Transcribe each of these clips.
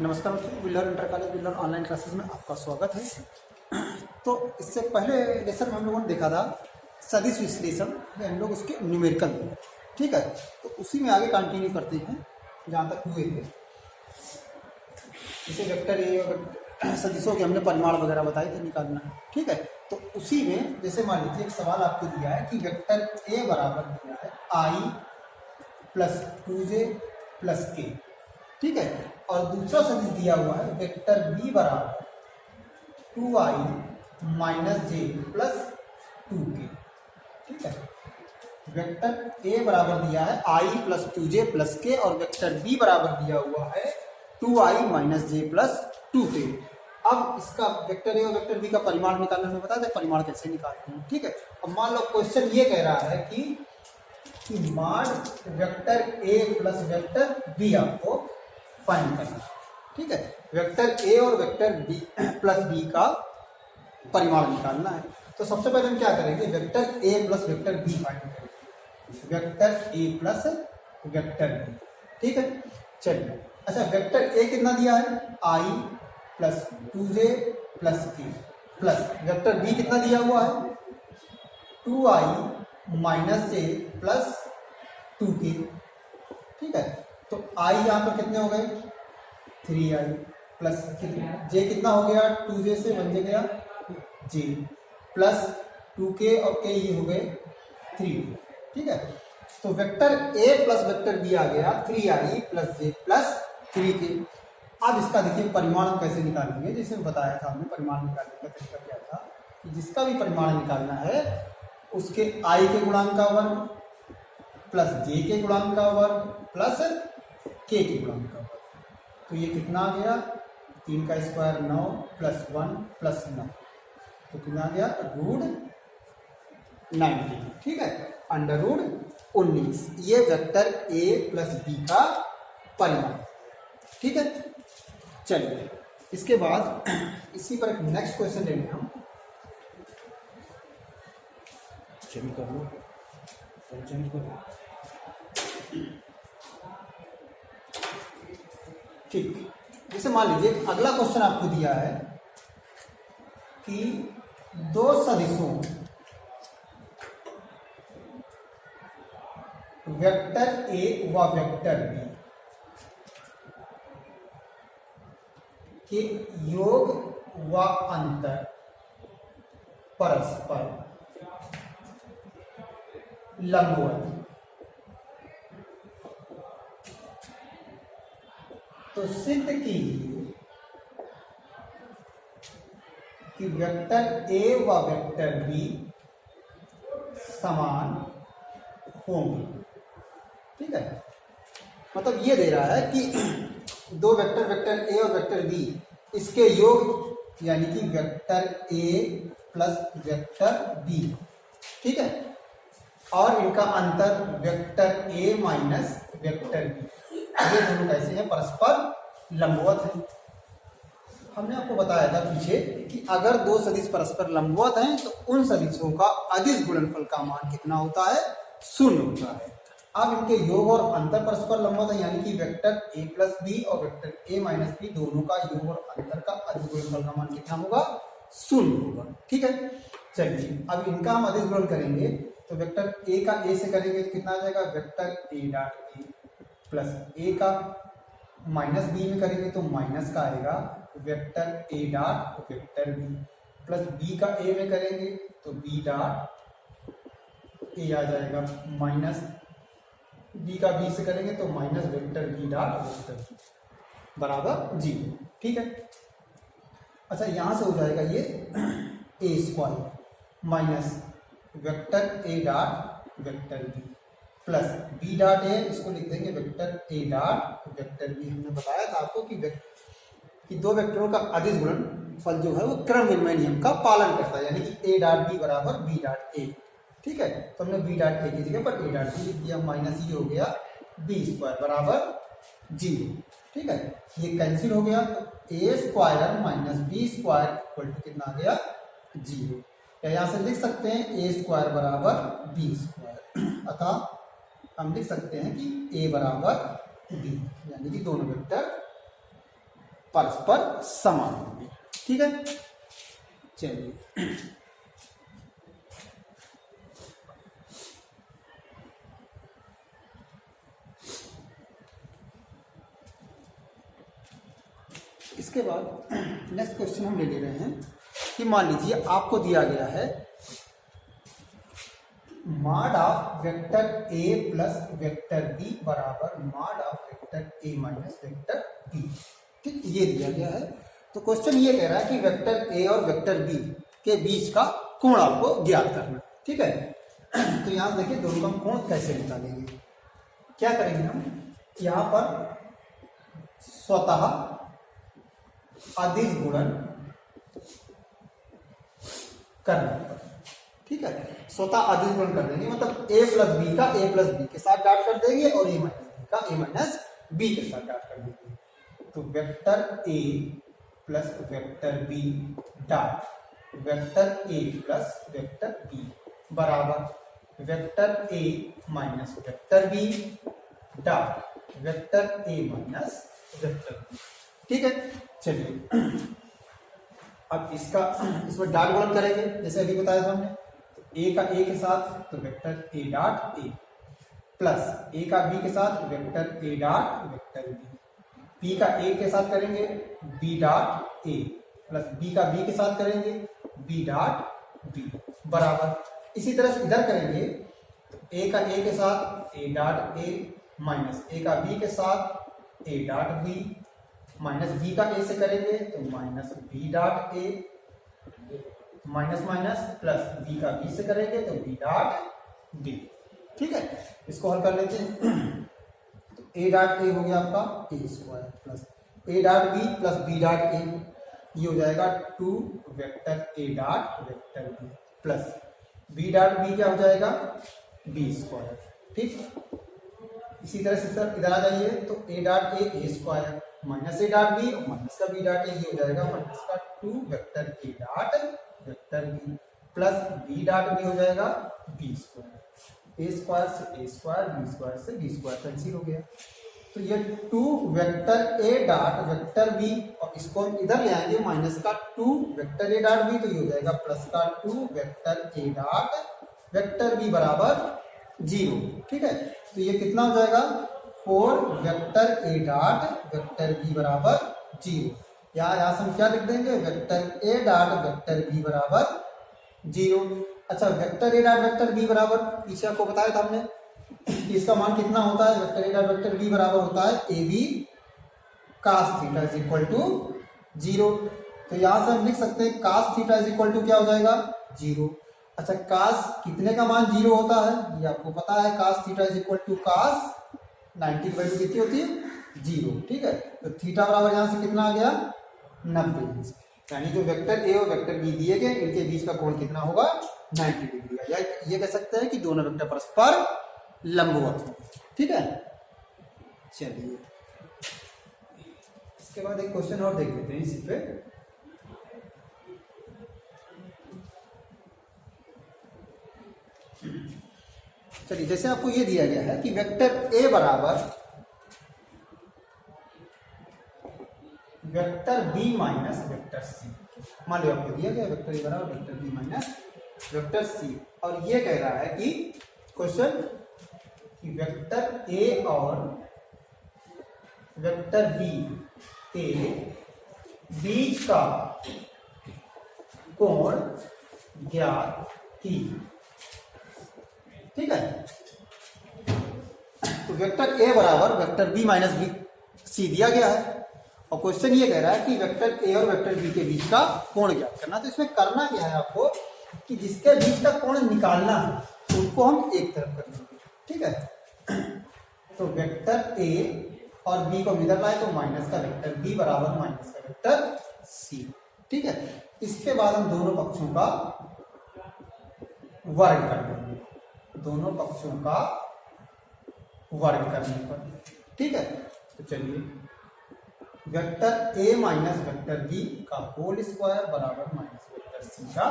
नमस्कार बच्चों, builder inter college builder online classes में आपका स्वागत है। तो इससे पहले लेसन में हम लोगों ने देखा था सदिश विश्लेषण, हम लोग उसके न्यूमेरिकल में, ठीक है। तो उसी में आगे कंटिन्यू करते हैं जहाँ तक हुए थे। जैसे वेक्टर ए और सदिशों के हमने परिमाण वगैरह बताए थे निकालना है, ठीक है। तो उसी में जैसे मान लीजिए एक सवाल आपको दिया है कि वेक्टर ए बराबर दिया है आई प्लस 2j प्लस के, ठीक है। और दूसरा सदिश दिया हुआ है वेक्टर बी बराबर 2i माइनस जे प्लस 2k, ठीक है। वेक्टर ए बराबर दिया है i प्लस 2j प्लस के और वेक्टर बी बराबर दिया हुआ है 2i माइनस जे प्लस 2k। अब इसका वेक्टर ए और वेक्टर बी का परिमाण निकालना हमें बता दें, परिमाण कैसे निकालते हैं, ठीक है। अब मान लो क्वेश्चन ये कह रहा है कि मान vector A plus vector B आपको फाइंड करना, ठीक है। वेक्टर ए और वेक्टर बी प्लस बी का परिमाण निकालना है। तो सबसे पहले हम क्या करेंगे, vector A plus vector B find करेंगे, vector A plus vector B, ठीक है। चलिए, अच्छा वेक्टर ए कितना दिया है I plus 2j plus K plus vector B कितना दिया हुआ है 2i माइनस जे प्लस 2k, ठीक है। तो i यहाँ पर कितने हो गए 3i प्लस j कितना हो गया 2j से 1j गया j प्लस 2k और k ये हो गए 3, ठीक है। तो vector a plus vector b आ गया 3i plus j plus 3k। अब इसका देखिए परिमाण हम कैसे निकालेंगे, जैसे बताया था हमने परिमाण निकालने का तरीका क्या था कि जिसका भी परिमाण निकालना है उसके i के गुणांक का वर्ग प्लस j के गुणांक का वर्ग प्लस k के गुणांक का वर्ग। तो ये कितना आ गया 3 का स्क्वायर 9 प्लस 1 प्लस 9, तो कितना आ गया रूट 90, ठीक है, अंडर रूट 19। ये वेक्टर a प्लस बी का परिमाण, ठीक है। चलिए इसके बाद इसी पर एक नेक्स्ट क्वेश्चन लेंगे हम। चेंज कर लो, चेंज कर लो, ठीक। जैसे मान लीजिए अगला क्वेश्चन आपको दिया है कि दो सदिशों वेक्टर ए व वेक्टर बी के योग व अंतर परस्पर लंबवत, तो सिद्ध कीजिए कि वेक्टर ए व वेक्टर बी समान होंगे, ठीक है। मतलब ये दे रहा है कि दो वेक्टर वेक्टर ए और वेक्टर बी इसके योग यानी कि vector A plus vector B, ठीक है, और इनका अंतर vector A minus vector B, ये दोनों कैसे हैं परस्पर लंबवत हैं। हमने आपको बताया था पीछे कि अगर दो सदिश परस्पर लंबवत हैं तो उन सदिशों का अदिश गुणनफल का मान कितना होता है 0 होता है। अब इनके योग और अंतर परस्पर लंबवत है यानी कि वेक्टर ए प्लस बी और वेक्टर ए माइनस बी दोनों का योग और अंतर का अदिश गुणनफल का मान कितना होगा 0 होगा, ठीक है। चलिए अब इनका हम अदिश गुणन करेंगे तो वेक्टर ए का ए से करेंगे तो कितना आ जाएगा vector A dot A plus A का माइनस बी में करेंगे तो माइनस का आएगा vector A dot vector B plus B का ए में करेंगे तो बी डॉट ए आ जाएगा माइनस बी का बी से करेंगे तो minus vector B dot vector B बराबर 0, ठीक है। अच्छा यहां से हो जाएगा ये A square minus vector A dot vector B plus B dot A, इसको लिख देंगे vector A dot vector B. हमने बताया था आपको कि दो वेक्टरों का अदिश गुणनफल जो है वो क्रम विनिमय नियम का पालन करता है, यानी कि ए डॉट बी बराबर बी डॉट ए, ठीक है। तो हमने बी डॉट ए की जगह पर ए डॉट बी लिख दिया, माइनस ये हो गया बी स्क्वायर बराबर 0, ठीक है। ये कैंसिल हो गया तो A square minus B square equal to कितना आ गया 0, या यहां से लिख सकते हैं ए स्क्वायर बराबर बी स्क्वायर, अतः हम लिख सकते हैं कि ए बराबर बी, यानी कि दोनों वेक्टर परस्पर समान होंगे। ठीक है, चलिए इसके बाद नेक्स्ट क्वेश्चन हम ले रहे हैं कि मान लीजिए आपको दिया गया है mod of vector A plus vector B बराबर mod of vector A minus vector B. ठीक, ये दिया गया है। तो क्वेश्चन ये कह रहा है कि वेक्टर ए और वेक्टर बी के बीच का कोण आपको ज्ञात करना है। ठीक है, तो यहां देखिए दोनों का कोण कैसे निकालेंगे। क्या करेंगे हम, यहां पर स्वतः अदिश गुणन करना पड़ेगा। ठीक है, स्वतः अदिश गुणन कर देंगे, मतलब a प्लस बी का a प्लस बी के साथ डॉट कर देंगे और a माइनस बी का a माइनस बी के साथ डॉट कर देंगे। तो vector a plus vector b dot vector a plus vector b बराबर vector a minus vector b dot vector a minus vector b। ठीक है, चलिए अब इसमें डॉट गुणन करेंगे जैसे अभी बताया था हमने। ए का ए के साथ तो vector A dot A plus A का बी के साथ vector A dot vector B का ए के साथ करेंगे B dot A plus B का बी के साथ करेंगे बी डॉट बी बराबर। इसी तरह से इधर करेंगे तो ए का ए के साथ ए डॉट ए माइनस ए का बी के साथ A dot B minus B का ए से करेंगे तो minus B dot A minus minus plus B का बी से करेंगे तो बी डॉट बी। ठीक है, इसको हल कर लेते हैं। तो ए डॉट ए हो गया आपका A square plus A dot B plus B dot A, ये हो जाएगा 2 vector A dot vector B plus B dot B क्या हो जाएगा बी स्क्वायर। ठीक, इसी तरह से सर इधर आ जाइए तो A dot A square minus A dot B और माइनस का बी डॉट ए, ये हो जाएगा माइनस का 2 vector A dot vector B plus B dot B हो जाएगा बी स्क्वायर। ए स्क्वायर से ए स्क्वायर, बी स्क्वायर से बी स्क्वायर कैंसिल हो गया। तो ये 2 vector A dot vector B और इसको हम इधर ले आएंगे माइनस का 2 वेक्टर ए डॉट बी, तो ये हो जाएगा प्लस का 2 vector A dot vector B बराबर 0। ठीक है, तो ये कितना हो जाएगा 4 vector A dot vector B बराबर 0। यहाँ से हम क्या लिख देंगे vector A dot vector B बराबर 0। अच्छा, vector A dot vector B बराबर पीछे आपको बताया था हमने इसका मान कितना होता है। Vector A dot vector B बराबर होता है A B cos theta is equal to 0। तो यहाँ से हम लिख सकते हैं cos theta is equal to क्या हो जाएगा 0। अच्छा, cos कितने का मान 0 होता है ये आपको पता है। cos theta is equal to cos 90 की वैल्यू कितनी होती है 0। ठीक है, तो थीटा बराबर यहाँ से कितना आ गया 90। यानी जो वेक्टर ए और वेक्टर बी दिए गए इनके बीच का कोण कितना होगा 90 डिग्री का, या ये कह सकते हैं कि दोनों वेक्टर परस्पर लंबवत हैं। ठीक है, चलिए इसके बाद एक क्वेश्चन और देख लेते हैं इसी पे। चलिए, जैसे आपको ये दिया गया है कि वेक्टर ए बराबर vector B minus vector C. मान लो आपको दिया गया वेक्टर ए बराबर vector B minus vector C, और ये कह रहा है कि क्वेश्चन कि वेक्टर ए और वेक्टर बी के बीच का कोण ज्ञात कीजिए। ठीक है, तो वेक्टर ए बराबर vector B minus B C दिया गया है और क्वेश्चन ये कह रहा है कि वेक्टर ए और वेक्टर बी के बीच का कोण ज्ञात करना। तो इसमें करना क्या है आपको कि जिसके बीच का कोण निकालना है उनको हम एक तरफ कर लेंगे। ठीक है, तो वेक्टर ए और बी को इधर लाए तो माइनस का वेक्टर बी बराबर माइनस का वेक्टर सी। ठीक है, इसके बाद हम दोनों पक्षों का वर्ग कर देंगे, दोनों पक्षों का वर्ग करने पर। ठीक है, तो चलिए vector A minus vector B का होल स्क्वायर बराबर माइनस वेक्टर सी का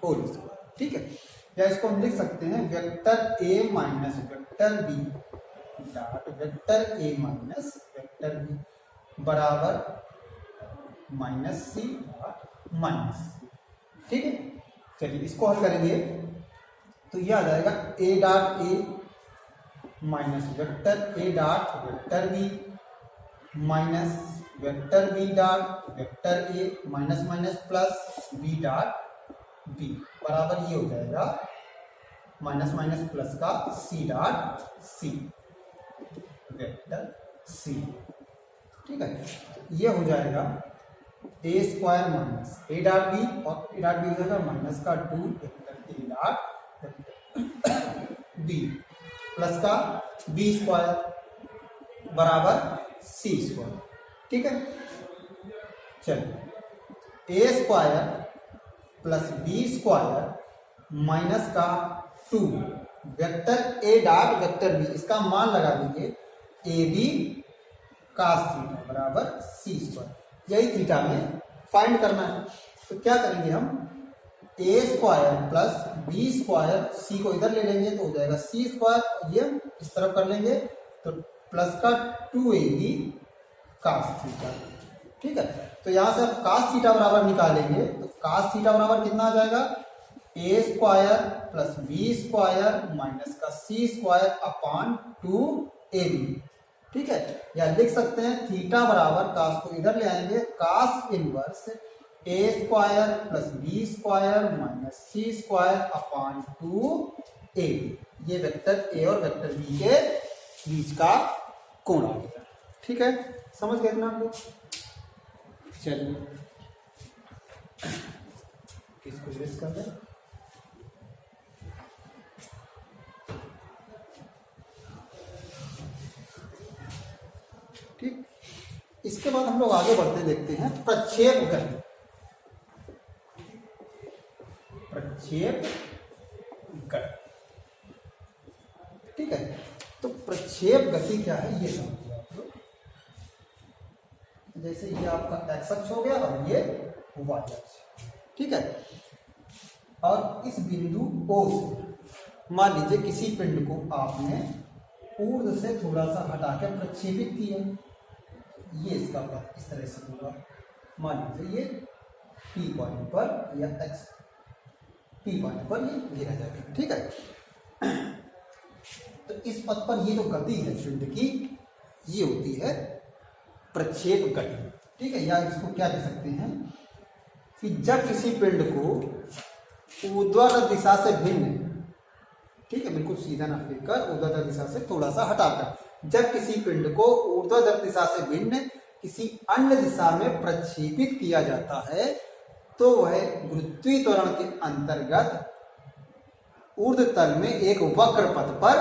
होल स्क्वायर। ठीक है, या इसको हम लिख सकते हैं vector A minus vector B dot vector A minus vector B बराबर माइनस सी डॉट माइनस। ठीक है, चलिए इसको हल करेंगे तो ये आ जाएगा A dot A minus vector A dot vector B minus vector B dot vector A minus minus plus B dot B बराबर ये हो जाएगा माइनस माइनस प्लस का C dot C vector C. ठीक है, ये हो जाएगा A square minus A dot B और ए डॉट बी हो जाएगा माइनस का 2 vector A dot vector B plus का बी स्क्वायर बराबर सी स्क्वायर। ठीक है, चलिए A square plus B square minus का 2 vector A dot vector B, इसका मान लगा देंगे ए बी कास थीटा बराबर सी स्क्वायर। यही थीटा में फाइंड करना है, तो क्या करेंगे हम A square plus B square, सी को इधर ले लेंगे तो हो जाएगा सी स्क्वायर, ये इस तरफ कर लेंगे तो प्लस का 2ab कास थीटा। ठीक है, तो यहाँ से आप कास थीटा बराबर निकालेंगे तो कास थीटा बराबर कितना आ जाएगा A square plus B square minus का सी स्क्वायर अपान 2ab। ठीक है, या लिख सकते हैं थीटा बराबर कास को इधर ले आएंगे cos inverse A square plus B square minus C square upon 2ab। ये वेक्टर ए और वेक्टर बी के बीच का कोण आ गया। ठीक है, समझ गए ना आप लोग? चलिए इसको इरेज कर दें। ठीक, इसके बाद हम लोग आगे बढ़ते देखते हैं प्रक्षेप गति। प्रक्षेप गति, ठीक है, तो प्रक्षेप गति क्या है ये समझिए आप लोग। जैसे ये आपका एक्स अक्ष हो गया और ये वाई अक्ष। ठीक है, और इस बिंदु O से मान लीजिए किसी पिंड को आपने ऊर्ध्व से थोड़ा सा हटा के प्रक्षेपित किया, ये इसका पथ इस तरह से होगा। मान लीजिए ये P पॉइंट पर या X P पॉइंट पर ये गिरा जाएगा। ठीक है, तो इस पथ पर ये जो गति है पिंड की ये होती है प्रक्षेप गति। ठीक है, या इसको क्या कह सकते हैं कि जब किसी पिंड को ऊर्ध्वाधर दिशा से भिन्न, ठीक है, बिल्कुल सीधा ना फेंककर ऊर्ध्वाधर दिशा से थोड़ा सा हटाकर, जब किसी पिंड को ऊर्ध्वाधर दिशा से भिन्न किसी अन्य दिशा में प्रक्षेपित किया जाता है तो वह गुरुत्वीय त्वरण के अंतर्गत ऊर्ध्व तल में एक वक्र पथ पर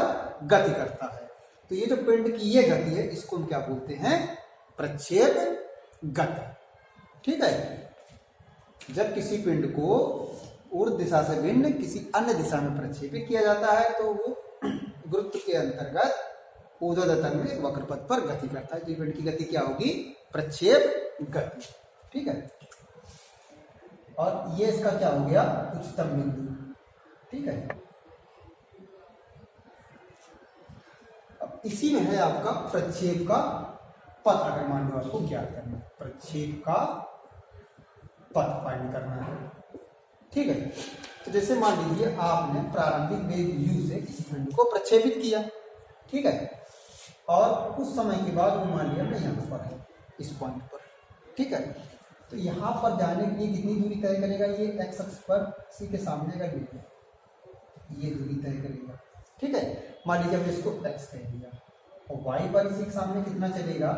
गति करता है। तो ये जो पिंड की ये गति है इसको हम क्या बोलते हैं? प्रक्षेप गति। ठीक है, जब किसी पिंड को ऊर्ध्व दिशा से भिन्न किसी अन्य दिशा में प्रक्षेपित किया जाता है तो वो गुरुत्व के अंतर्गत ऊर्ध्वाधर तल में एक वक्र पथ पर गति करता है। पिंड की गति क्या होगी? प्रक्षेप गति। ठीक है, और ये इसका क्या हो गया? उच्चतम बिंदु। ठीक है, अब इसी में है आपका प्रक्षेप का पथ। अगर मान लो आपको ज्ञात करना है, प्रक्षेप का पथ फाइंड करना है। ठीक है, तो जैसे मान लीजिए आपने प्रारंभिक वेग u से इस पिंड को प्रक्षेपित किया। ठीक है, और कुछ समय के बाद वो मान लिया यहाँ पर है, इस पॉइंट पर। ठीक है, तो यहाँ पर जाने के लिए कितनी दूरी तय करेगा? ये एक्स अक्ष पर इसी के सामने का ये दूरी तय करेगा। ठीक है, मान लीजिए हमने इसको एक्स कह दिया और वाई पर इसी के सामने कितना चलेगा?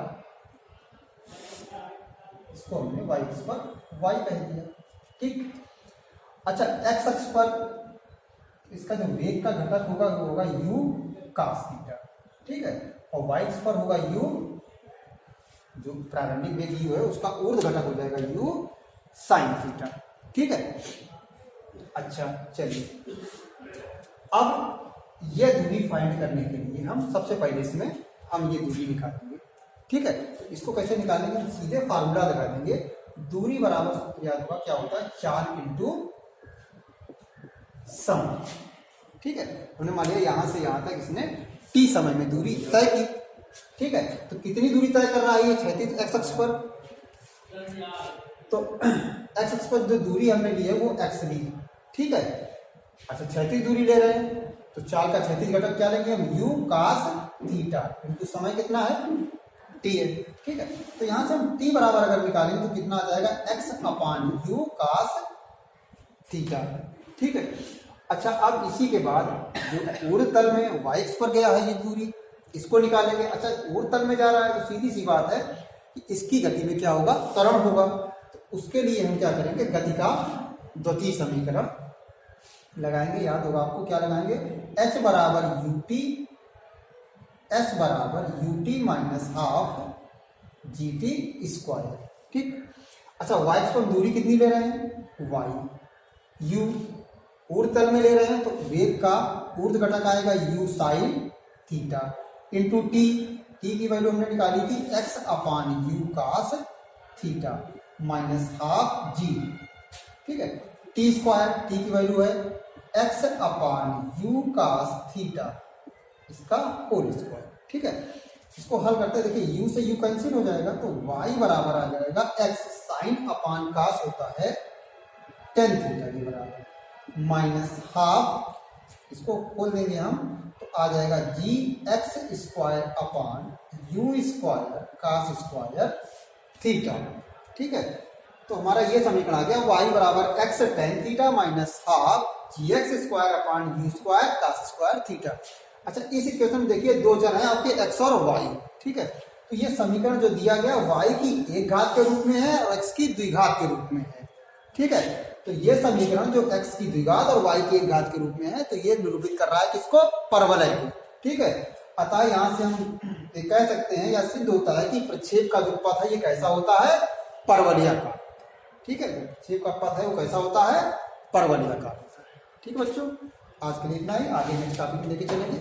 इसको हमने वाई अक्ष पर वाई कह दिया। ठीक, अच्छा, एक्स अक्ष पर इसका जो वेग का घटक होगा वो होगा u cos थीटा। ठीक है, और वाई अक्ष पर होगा u, जो प्रारंभिक वेग u है उसका ऊर्ध्व घटक हो जाएगा u sin थीटा। ठीक है, अच्छा चलिए, अब यह दूरी फाइंड करने के लिए हम सबसे पहले इसमें हम ये दूरी निकालेंगे। ठीक है, इसको कैसे निकालेंगे? सीधे फार्मूला लगा देंगे। दूरी बराबर सूत्र याद होगा क्या होता है? 4 इंटू समय। ठीक है, हमने मान लिया यहां से यहां तक इसने t समय में दूरी तय की। ठीक है, तो कितनी दूरी तय कर रहा है ये? क्षैतिज एक्स अक्ष पर तो एक्स एक्स पर जो दूरी हमने ली है वो एक्स ली, ठीक है। अच्छा क्षैतिज दूरी ले रहे हैं तो चाल का क्षैतिज घटक क्या लेंगे हम, यू कास थीटा, इनटू समय कितना है टी है, ठीक है। तो यहाँ से हम टी बराबर अगर निकालेंगे तो कितना आ जाएगा, X upon U cos theta, ठीक है। अच्छा अब इसी के बाद जो ऊर्ध्व तल में वाई एक्स पर गया है ये दूरी, इसको निकालेंगे। अच्छा ऊर्ध्व तल में जा रहा है तो सीधी सी बात है कि इसकी गति में क्या होगा, त्वरण होगा। तो उसके लिए हम क्या करेंगे, गति का द्वितीय समीकरण लगाएंगे। याद होगा आपको क्या लगाएंगे, h बराबर यू टी, एस बराबर U T minus half G T square, ठीक। अच्छा वाई एक्स पर दूरी कितनी ले रहे हैं, वाई, यू ऊर्ध्व तल में ले रहे हैं तो वेग का ऊर्ध्व घटक आएगा U sine theta into T, T की वैल्यू हमने निकाली थी X upon U cos theta minus half G, ठीक है। टी स्क्वायर, टी की वैल्यू है X upon U cos theta, इसका होल स्क्वायर, ठीक है। इसको हल करते हैं, देखिए u से u कैंसिल हो जाएगा तो y बराबर आ जाएगा x साइन अपान कास होता है टेन थीटा के बराबर माइनस हाफ, इसको खोल देंगे हम तो आ जाएगा G X square upon U square cos square theta, ठीक है। तो हमारा ये समीकरण आ गया y बराबर X tan theta minus half G X square upon U square cos square theta. अच्छा इस इक्वेशन में देखिए दो चर हैं आपके x और y, ठीक है। तो ये समीकरण जो दिया गया y की एक घात के रूप में है और x की द्विघात के रूप में है, ठीक है। तो ये समीकरण जो x की द्विघात और y की एक घात के रूप में है तो ये निरूपित कर रहा है किसको, परवलय को, ठीक है। अतः यहाँ से हम ये कह सकते हैं या सिद्ध होता है कि प्रक्षेप का जो पथ है ये कैसा होता है, परवलयाकार, ठीक है। प्रक्षेप का पथ है वो कैसा होता है, परवलयाकार, ठीक बच्चों। आज के लिए इतना ही, आगे नेक्स्ट टॉपिक लेके चलेंगे।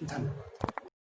धन्यवाद।